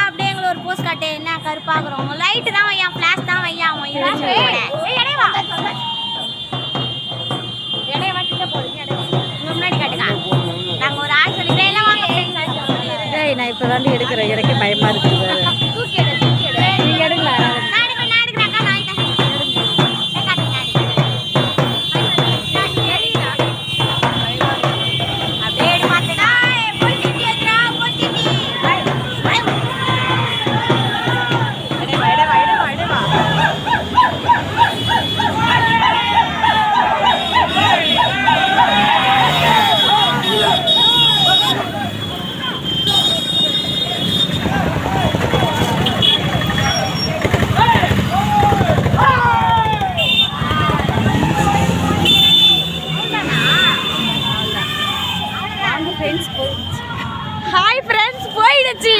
அப்படியே எங்களை ஒரு போஸ்ட் காட்டு என்ன கருப்பாக்குறோம் லைட்டு தான் வையா ஃபிளாஷ் தான் வையா முன்னாடி காட்டுங்க நாங்க ஒரு ஆள் சொல்லிட்டு எல்லாம் வாங்க நான் இப்போ தாண்டி எடுக்கிறேன் எனக்கே பயமா இருக்குது தூக்கி எடு நீங்க எடுக்கலாம் ஹாய் ஃப்ரெண்ட்ஸ் போயிடுச்சு